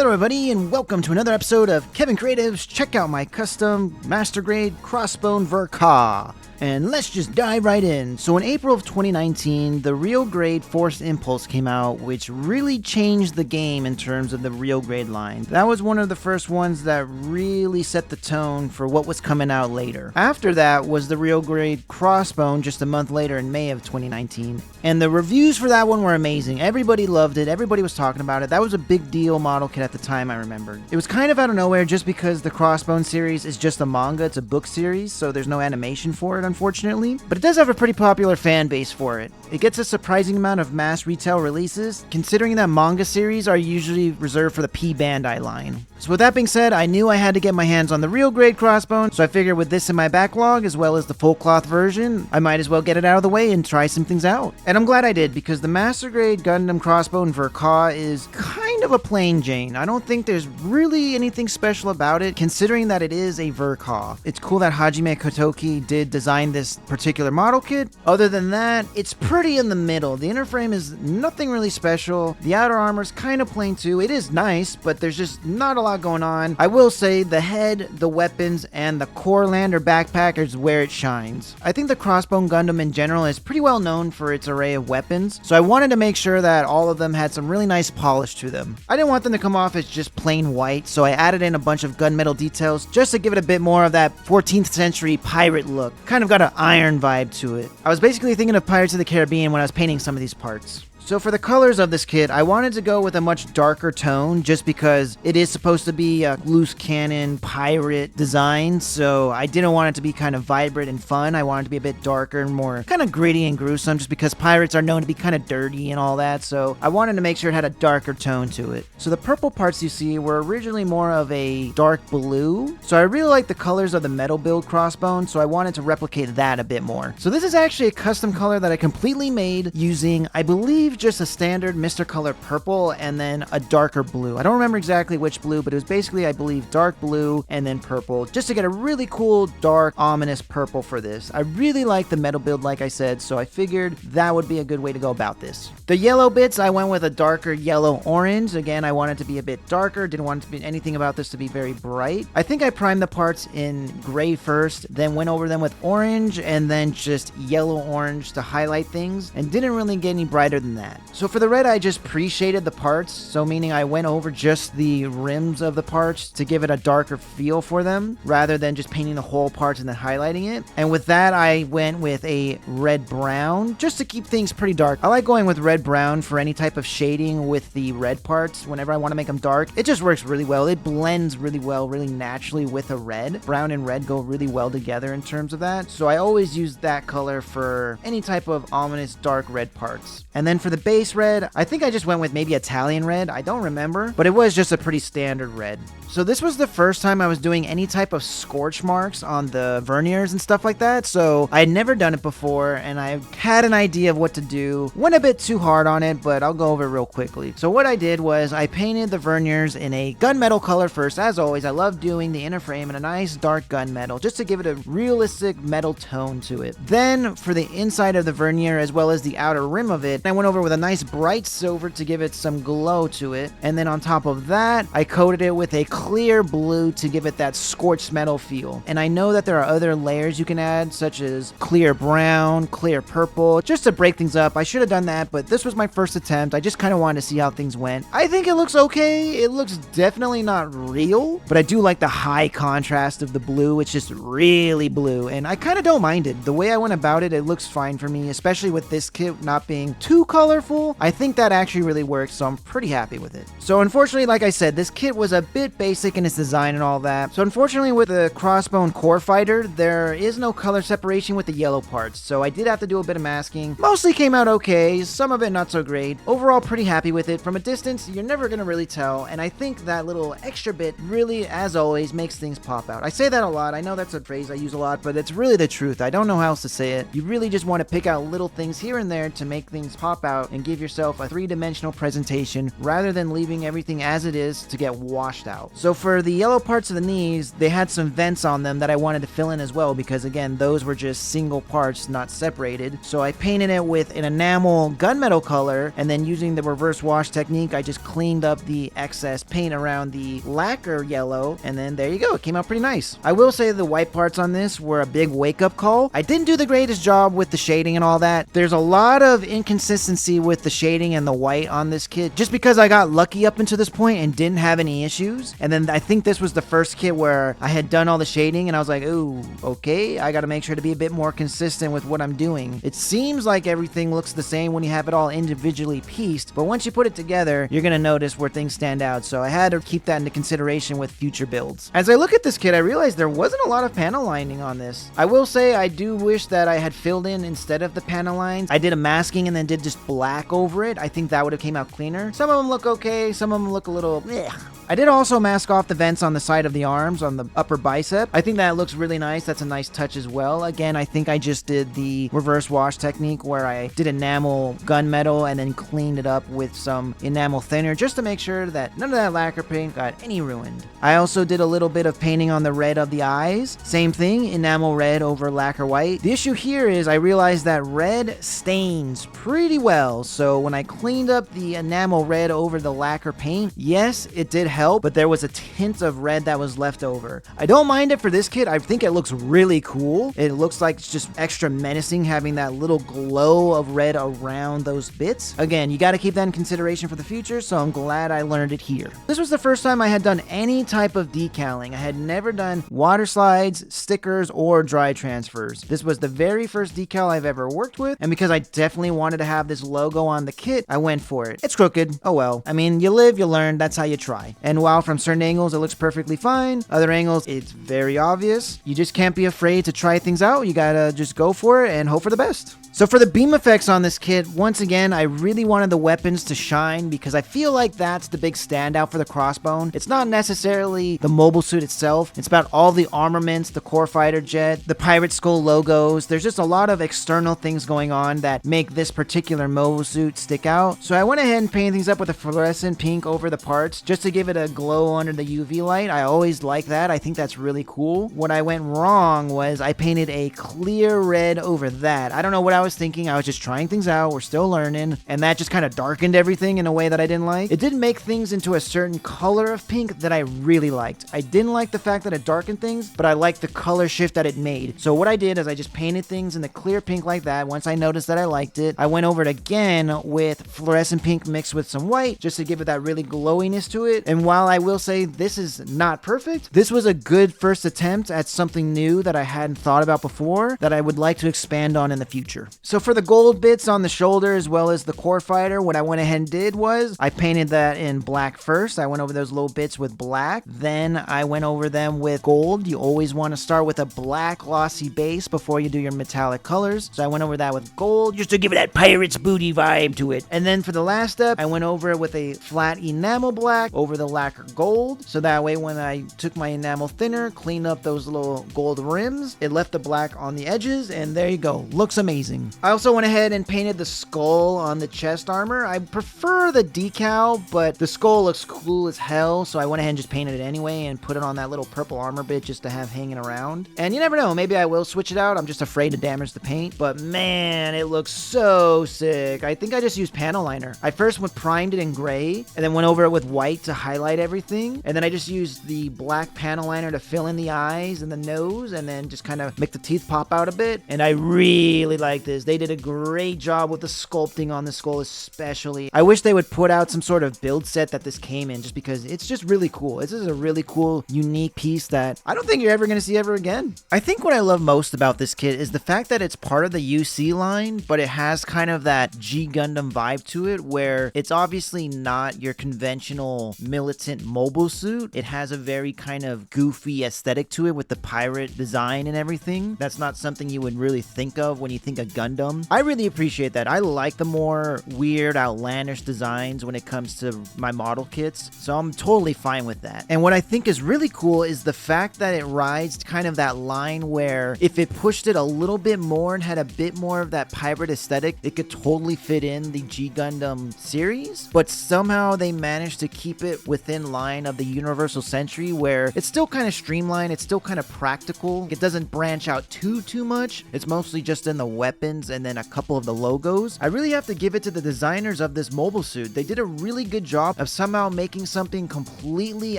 Hello everybody and welcome to another episode of Kevin Creatives. Check out my custom master grade Crossbone Vernier. And let's just dive right in. So in April of 2019, the Real Grade Force Impulse came out, which really changed the game in terms of the Real Grade line. That was one of the first ones that really set the tone for what was coming out later. After that was the Real Grade Crossbone just a month later in May of 2019. And the reviews for that one were amazing. Everybody loved it. Everybody was talking about it. That was a big deal model kit at the time, I remember. It was kind of out of nowhere just because the Crossbone series is just a manga. It's a book series, so there's no animation for it, unfortunately. But it does have a pretty popular fan base for it. It gets a surprising amount of mass retail releases, considering that manga series are usually reserved for the P Bandai line. So with that being said, I knew I had to get my hands on the Real Grade Crossbone, so I figured with this in my backlog, as well as the full cloth version, I might as well get it out of the way and try some things out. And I'm glad I did, because the Master Grade Gundam Crossbone Vernier is kind of a plain Jane. I don't think there's really anything special about it, considering that it is a Vernier. It's cool that Hajime Kotoki did design this particular model kit. Other than that, it's pretty in the middle. The inner frame is nothing really special. The outer armor's kind of plain too. It is nice, but there's just not a lot going on. I will say the head, the weapons, and the core lander backpack is where it shines. I think the Crossbone Gundam in general is pretty well known for its array of weapons, so I wanted to make sure that all of them had some really nice polish to them. I didn't want them to come off as just plain white, so I added in a bunch of gunmetal details just to give it a bit more of that 14th century pirate look. Kind of got an iron vibe to it. I was basically thinking of Pirates of the Caribbean when I was painting some of these parts. So for the colors of this kit, I wanted to go with a much darker tone just because it is supposed to be a loose cannon pirate design, so I didn't want it to be kind of vibrant and fun. I wanted it to be a bit darker and more kind of gritty and gruesome just because pirates are known to be kind of dirty and all that, so I wanted to make sure it had a darker tone to it. So the purple parts you see were originally more of a dark blue, so I really like the colors of the metal build Crossbone, so I wanted to replicate that a bit more. So this is actually a custom color that I completely made using, I believe, just a standard Mr. Color purple and then a darker blue. I don't remember exactly which blue, but it was basically, I believe, dark blue and then purple, just to get a really cool, dark, ominous purple for this. I really like the metal build, like I said, so I figured that would be a good way to go about this. The yellow bits, I went with a darker yellow-orange. Again, I wanted it to be a bit darker, didn't want it to be anything about this to be very bright. I think I primed the parts in gray first, then went over them with orange, and then just yellow-orange to highlight things, and didn't really get any brighter than that. So for the red, I just pre-shaded the parts, so meaning I went over just the rims of the parts to give it a darker feel for them, rather than just painting the whole parts and then highlighting it. And with that, I went with a red-brown, just to keep things pretty dark. I like going with red-brown for any type of shading with the red parts whenever I want to make them dark. It just works really well. It blends really well, really naturally with a red. Brown and red go really well together in terms of that, so I always use that color for any type of ominous dark red parts. And then for the base red, I think I just went with maybe Italian red. I don't remember, but it was just a pretty standard red. So this was the first time I was doing any type of scorch marks on the verniers and stuff like that, so I had never done it before, and I had an idea of what to do. Went a bit too hard on it, but I'll go over it real quickly. So what I did was I painted the verniers in a gunmetal color first. As always, I love doing the inner frame in a nice dark gunmetal, just to give it a realistic metal tone to it. Then for the inside of the vernier, as well as the outer rim of it, I went over with a nice bright silver to give it some glow to it, and then on top of that, I coated it with a clear blue to give it that scorched metal feel. And I know that there are other layers you can add, such as clear brown, clear purple, just to break things up. I should have done that, but this was my first attempt. I just kind of wanted to see how things went. I think it looks okay. It looks definitely not real, but I do like the high contrast of the blue. It's just really blue, and I kind of don't mind it. The way I went about it, it looks fine for me, especially with this kit not being too colorful. I think that actually really works, so I'm pretty happy with it. So unfortunately, like I said, this kit was a bit basic in its design and all that. So unfortunately, with the Crossbone Core Fighter, there is no color separation with the yellow parts, so I did have to do a bit of masking. Mostly came out okay, some of it not so great. Overall, pretty happy with it. From a distance, you're never gonna really tell, and I think that little extra bit really, as always, makes things pop out. I say that a lot. I know that's a phrase I use a lot, but it's really the truth. I don't know how else to say it. You really just want to pick out little things here and there to make things pop out out and give yourself a three-dimensional presentation rather than leaving everything as it is to get washed out. So for the yellow parts of the knees, they had some vents on them that I wanted to fill in as well because again, those were just single parts, not separated. So I painted it with an enamel gunmetal color, and then using the reverse wash technique, I just cleaned up the excess paint around the lacquer yellow, and then there you go. It came out pretty nice. I will say the white parts on this were a big wake-up call. I didn't do the greatest job with the shading and all that. There's a lot of inconsistency with the shading and the white on this kit, just because I got lucky up until this point and didn't have any issues. And then I think this was the first kit where I had done all the shading and I was like, ooh, okay, I gotta make sure to be a bit more consistent with what I'm doing. It seems like everything looks the same when you have it all individually pieced, but once you put it together, you're gonna notice where things stand out. So I had to keep that into consideration with future builds. As I look at this kit, I realized there wasn't a lot of panel lining on this. I will say I do wish that I had filled in instead of the panel lines. I did a masking and then did just black over it. I think that would have came out cleaner. Some of them look okay, some of them look a little bleh. I did also mask off the vents on the side of the arms on the upper bicep. I think that looks really nice. That's a nice touch as well. Again, I think I just did the reverse wash technique where I did enamel gunmetal and then cleaned it up with some enamel thinner just to make sure that none of that lacquer paint got any ruined. I also did a little bit of painting on the red of the eyes. Same thing, enamel red over lacquer white. The issue here is I realized that red stains pretty well. So when I cleaned up the enamel red over the lacquer paint, yes, it did help, but there was a tint of red that was left over. I don't mind it for this kit. I think it looks really cool. It looks like it's just extra menacing having that little glow of red around those bits. Again, you got to keep that in consideration for the future, so I'm glad I learned it here. This was the first time I had done any type of decaling. I had never done water slides, stickers, or dry transfers. This was the very first decal I've ever worked with, and because I definitely wanted to have this logo on the kit, I went for it. It's crooked. Oh well. I mean, you live, you learn. That's how you try. And while from certain angles it looks perfectly fine, other angles it's very obvious. You just can't be afraid to try things out. You gotta just go for it and hope for the best. So for the beam effects on this kit, once again, I really wanted the weapons to shine because I feel like that's the big standout for the Crossbone. It's not necessarily the mobile suit itself. It's about all the armaments, the core fighter jet, the pirate skull logos. There's just a lot of external things going on that make this particular mobile suit stick out. So I went ahead and painted things up with a fluorescent pink over the parts just to give it a glow under the UV light. I always like that. I think that's really cool. What I went wrong was I painted a clear red over that. I don't know what I was thinking. I was just trying things out. We're still learning. And that just kind of darkened everything in a way that I didn't like. It did make things into a certain color of pink that I really liked. I didn't like the fact that it darkened things, but I liked the color shift that it made. So what I did is I just painted things in the clear pink like that. Once I noticed that I liked it, I went over it again with fluorescent pink mixed with some white just to give it that really glowiness to it. And while I will say this is not perfect, this was a good first attempt at something new that I hadn't thought about before that I would like to expand on in the future. So for the gold bits on the shoulder as well as the core fighter, what I went ahead and did was I painted that in black first. I went over those little bits with black. Then I went over them with gold. You always want to start with a black glossy base before you do your metallic colors. So I went over that with gold just to give it that pirate's booty vibe to it. And then for the last step, I went over it with a flat enamel black over the lacquer gold. So that way when I took my enamel thinner, cleaned up those little gold rims, it left the black on the edges, and there you go. Looks amazing. I also went ahead and painted the skull on the chest armor. I prefer the decal, but the skull looks cool as hell, so I went ahead and just painted it anyway and put it on that little purple armor bit just to have hanging around. And you never know, maybe I will switch it out. I'm just afraid to damage the paint, but man, it looks so sick. I think I just used panel liner. I first primed it in gray and then went over it with white to highlight everything, and then I just used the black panel liner to fill in the eyes and the nose and then just kind of make the teeth pop out a bit. And I really like this. They did a great job with the sculpting on the skull especially. I wish they would put out some sort of build set that this came in just because it's just really cool. This is a really cool, unique piece that I don't think you're ever going to see ever again. I think what I love most about this kit is the fact that it's part of the UC line, but it has kind of that G Gundam vibe to it where it's obviously not your conventional militant mobile suit. It has a very kind of goofy aesthetic to it with the pirate design and everything. That's not something you would really think of when you think of Gundam. I really appreciate that. I like the more weird, outlandish designs when it comes to my model kits, so I'm totally fine with that. And what I think is really cool is the fact that it rides kind of that line where if it pushed it a little bit more and had a bit more of that pirate aesthetic, it could totally fit in the G Gundam series, but somehow they managed to keep it within line of the Universal Century where it's still kind of streamlined, it's still kind of practical, it doesn't branch out too much, it's mostly just in the weapons and then a couple of the logos. I really have to give it to the designers of this mobile suit. They did a really good job of somehow making something completely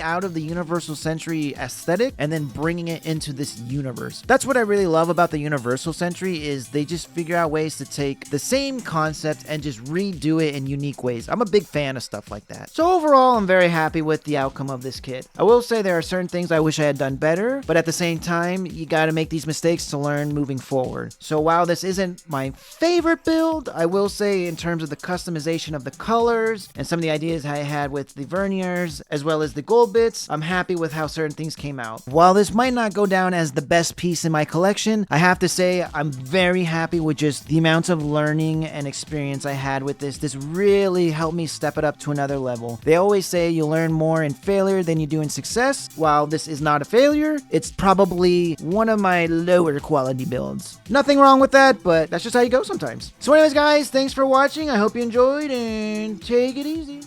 out of the Universal Century aesthetic and then bringing it into this universe. That's what I really love about the Universal Century, is they just figure out ways to take the same concept and just redo it in unique ways. I'm a big fan of stuff like that. So overall, I'm very happy with the outcome of this kit. I will say there are certain things I wish I had done better, but at the same time, you gotta make these mistakes to learn moving forward. So while this isn't my favorite build, I will say in terms of the customization of the colors and some of the ideas I had with the Verniers, as well as the gold bits, I'm happy with how certain things came out. While this might not go down as the best piece in my collection, I have to say I'm very happy with just the amounts of learning and experience I had with this. This really helped me step it up to another level. They always say you learn more in failure than you do in success. While this is not a failure, it's probably one of my lower quality builds. Nothing wrong with that, but that's just how you go sometimes. So anyways guys, thanks for watching. I hope you enjoyed and take it easy.